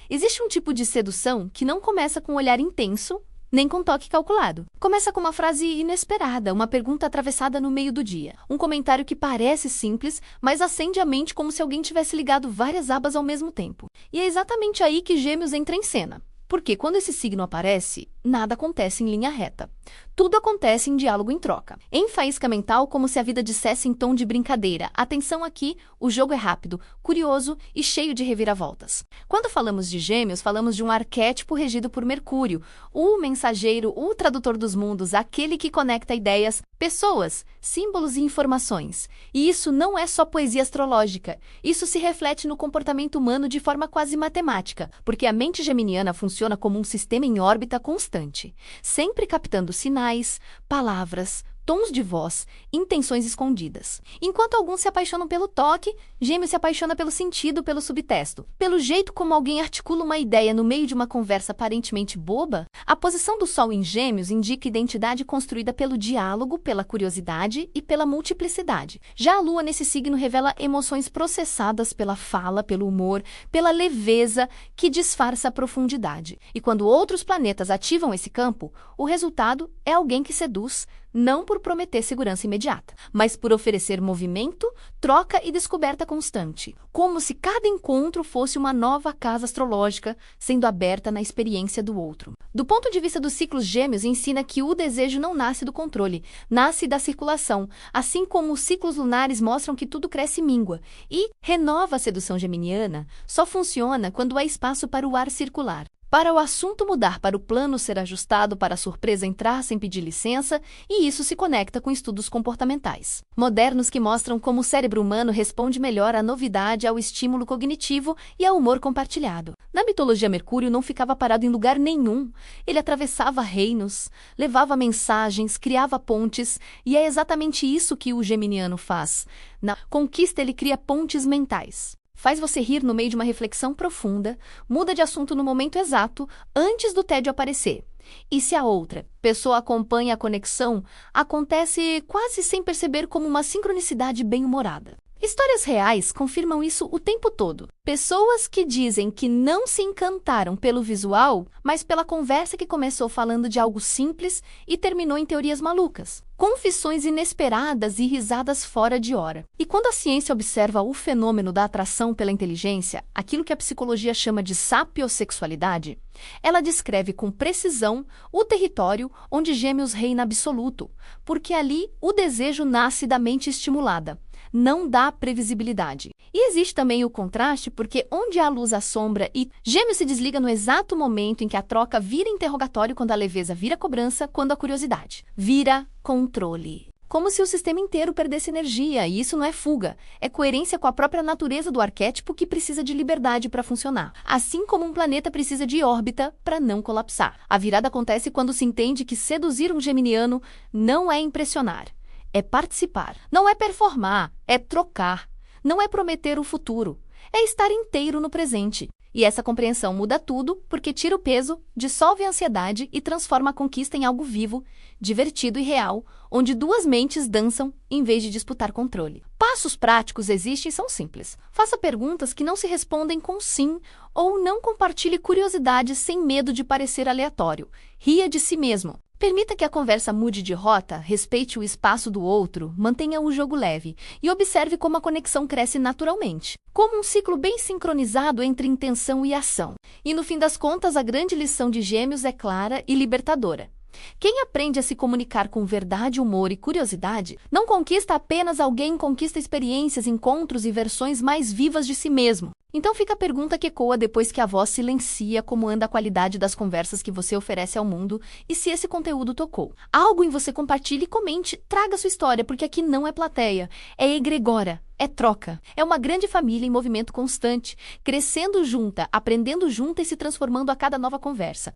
Existe um tipo de sedução que não começa com um olhar intenso, nem com toque calculado. Começa com uma frase inesperada, uma pergunta atravessada no meio do dia. Um comentário que parece simples, mas acende a mente como se alguém tivesse ligado várias abas ao mesmo tempo. E é exatamente aí que Gêmeos entra em cena. Porque quando esse signo aparece, nada acontece em linha reta. Tudo acontece em diálogo em troca. Em faísca mental, como se a vida dissesse em tom de brincadeira: atenção aqui, o jogo é rápido, curioso e cheio de reviravoltas. Quando falamos de Gêmeos, falamos de um arquétipo regido por Mercúrio, o mensageiro, o tradutor dos mundos, aquele que conecta ideias, pessoas, símbolos e informações. E isso não é só poesia astrológica. Isso se reflete no comportamento humano de forma quase matemática, porque a mente geminiana funciona como um sistema em órbita constante, sempre captando sinais, palavras, tons de voz, intenções escondidas. Enquanto alguns se apaixonam pelo toque, Gêmeos se apaixona pelo sentido, pelo subtexto. Pelo jeito como alguém articula uma ideia no meio de uma conversa aparentemente boba, a posição do Sol em Gêmeos indica identidade construída pelo diálogo, pela curiosidade e pela multiplicidade. Já a Lua nesse signo revela emoções processadas pela fala, pelo humor, pela leveza que disfarça a profundidade. E quando outros planetas ativam esse campo, o resultado é alguém que seduz, não por prometer segurança imediata, mas por oferecer movimento, troca e descoberta constante, como se cada encontro fosse uma nova casa astrológica sendo aberta na experiência do outro. Do ponto de vista dos ciclos Gêmeos, ensina que o desejo não nasce do controle, nasce da circulação, assim como os ciclos lunares mostram que tudo cresce e mingua, e renova a sedução geminiana só funciona quando há espaço para o ar circular. Para o assunto mudar, para o plano ser ajustado, para a surpresa entrar sem pedir licença, e isso se conecta com estudos comportamentais modernos que mostram como o cérebro humano responde melhor à novidade, ao estímulo cognitivo e ao humor compartilhado. Na mitologia, Mercúrio não ficava parado em lugar nenhum. Ele atravessava reinos, levava mensagens, criava pontes, e é exatamente isso que o geminiano faz. Na conquista, ele cria pontes mentais. Faz você rir no meio de uma reflexão profunda, muda de assunto no momento exato, antes do tédio aparecer. E se a outra pessoa acompanha a conexão, acontece quase sem perceber como uma sincronicidade bem-humorada. Histórias reais confirmam isso o tempo todo. Pessoas que dizem que não se encantaram pelo visual, mas pela conversa que começou falando de algo simples e terminou em teorias malucas. Confissões inesperadas e risadas fora de hora. E quando a ciência observa o fenômeno da atração pela inteligência, aquilo que a psicologia chama de sapiosexualidade, ela descreve com precisão o território onde Gêmeos reina absoluto, porque ali o desejo nasce da mente estimulada. Não dá previsibilidade. E existe também o contraste, porque onde há luz, há sombra, e Gêmeos se desliga no exato momento em que a troca vira interrogatório, quando a leveza vira cobrança, quando a curiosidade vira controle. Como se o sistema inteiro perdesse energia, e isso não é fuga, é coerência com a própria natureza do arquétipo que precisa de liberdade para funcionar. Assim como um planeta precisa de órbita para não colapsar. A virada acontece quando se entende que seduzir um geminiano não é impressionar. É participar. Não é performar, é trocar. Não é prometer o futuro, é estar inteiro no presente. E essa compreensão muda tudo porque tira o peso, dissolve a ansiedade e transforma a conquista em algo vivo, divertido e real, onde duas mentes dançam em vez de disputar controle. Passos práticos existem e são simples. Faça perguntas que não se respondem com sim ou não compartilhe curiosidades sem medo de parecer aleatório. Ria de si mesmo. Permita que a conversa mude de rota, respeite o espaço do outro, mantenha o jogo leve e observe como a conexão cresce naturalmente, como um ciclo bem sincronizado entre intenção e ação. E no fim das contas, a grande lição de Gêmeos é clara e libertadora. Quem aprende a se comunicar com verdade, humor e curiosidade, não conquista apenas alguém, conquista experiências, encontros e versões mais vivas de si mesmo. Então fica a pergunta que ecoa depois que a voz silencia: como anda a qualidade das conversas que você oferece ao mundo e se esse conteúdo tocou. Algo em você, compartilhe e comente, traga sua história, porque aqui não é plateia, é egregora. É troca. É uma grande família em movimento constante, crescendo junta, aprendendo junta e se transformando a cada nova conversa.